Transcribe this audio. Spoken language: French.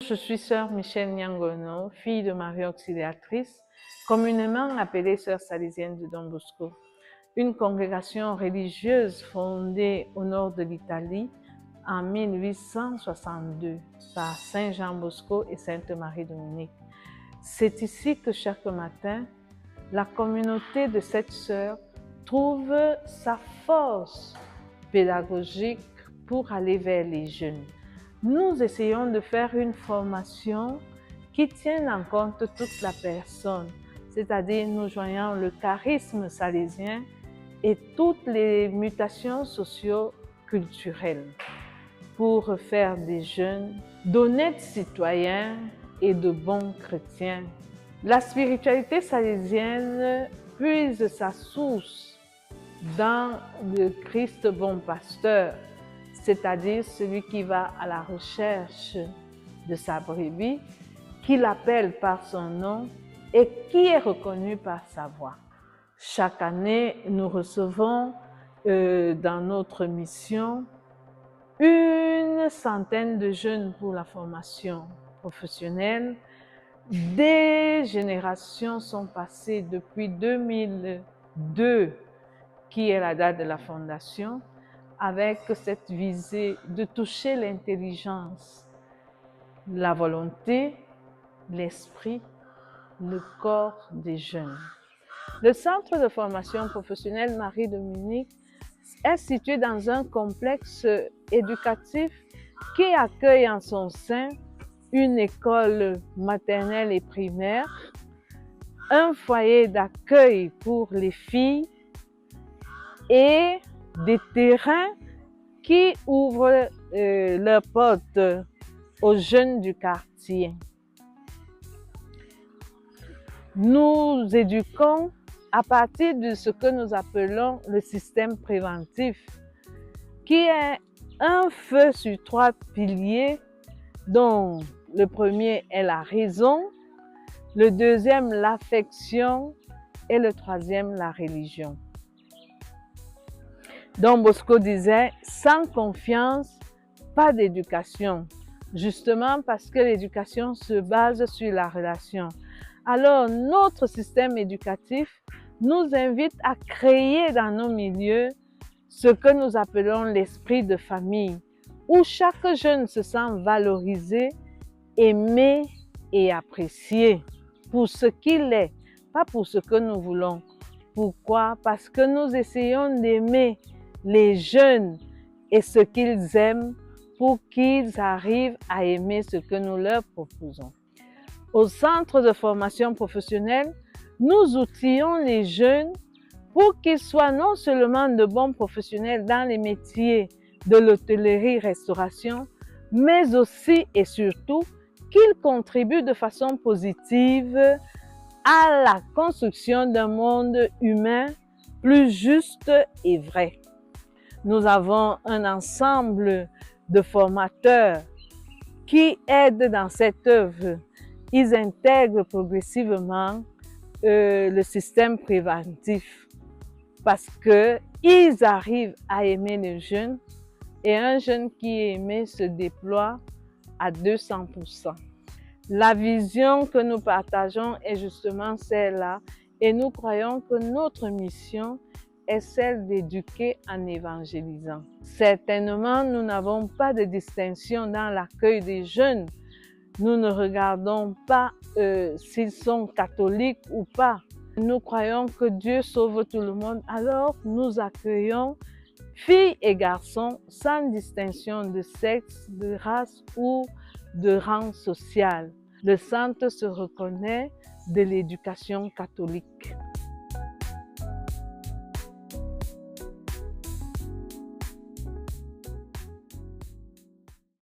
je suis sœur Michèle Nyangono, fille de Marie Auxiliatrice, communément appelée sœur salésienne de Don Bosco, une congrégation religieuse fondée au nord de l'Italie en 1862 par Saint Jean Bosco et Sainte Marie Dominique. C'est ici que chaque matin, la communauté de cette sœur trouve sa force pédagogique pour aller vers les jeunes. Nous essayons de faire une formation qui tienne en compte toute la personne, c'est-à-dire nous joignons le charisme salésien et toutes les mutations socio-culturelles pour faire des jeunes d'honnêtes citoyens et de bons chrétiens. La spiritualité salésienne puise sa source dans le Christ bon pasteur, c'est-à-dire celui qui va à la recherche de sa brebis, qui l'appelle par son nom et qui est reconnu par sa voix. Chaque année, nous recevons dans notre mission une centaine de jeunes pour la formation professionnelle. Des générations sont passées depuis 2002, qui est la date de la fondation, avec cette visée de toucher l'intelligence, la volonté, l'esprit, le corps des jeunes. Le centre de formation professionnelle Marie-Dominique est situé dans un complexe éducatif qui accueille en son sein une école maternelle et primaire, un foyer d'accueil pour les filles et des terrains qui ouvrent leurs portes aux jeunes du quartier. Nous éduquons à partir de ce que nous appelons le système préventif, qui est un feu sur 3 piliers, dont le premier est la raison, le deuxième l'affection et le troisième la religion. Don Bosco disait « sans confiance, pas d'éducation », justement parce que l'éducation se base sur la relation. Alors notre système éducatif nous invite à créer dans nos milieux ce que nous appelons l'esprit de famille, où chaque jeune se sent valorisé, aimé et apprécié pour ce qu'il est, pas pour ce que nous voulons. Pourquoi? Parce que nous essayons d'aimer les jeunes et ce qu'ils aiment pour qu'ils arrivent à aimer ce que nous leur proposons. Au centre de formation professionnelle, nous outillons les jeunes pour qu'ils soient non seulement de bons professionnels dans les métiers de l'hôtellerie-restauration, mais aussi et surtout qu'ils contribuent de façon positive à la construction d'un monde humain plus juste et vrai. Nous avons un ensemble de formateurs qui aident dans cette œuvre. Ils intègrent progressivement le système préventif parce qu'ils arrivent à aimer les jeunes et un jeune qui est aimé se déploie à 200%. La vision que nous partageons est justement celle-là et nous croyons que notre mission est celle d'éduquer en évangélisant. Certainement, nous n'avons pas de distinction dans l'accueil des jeunes. Nous ne regardons pas s'ils sont catholiques ou pas. Nous croyons que Dieu sauve tout le monde, alors nous accueillons filles et garçons sans distinction de sexe, de race ou de rang social. Le centre se reconnaît de l'éducation catholique.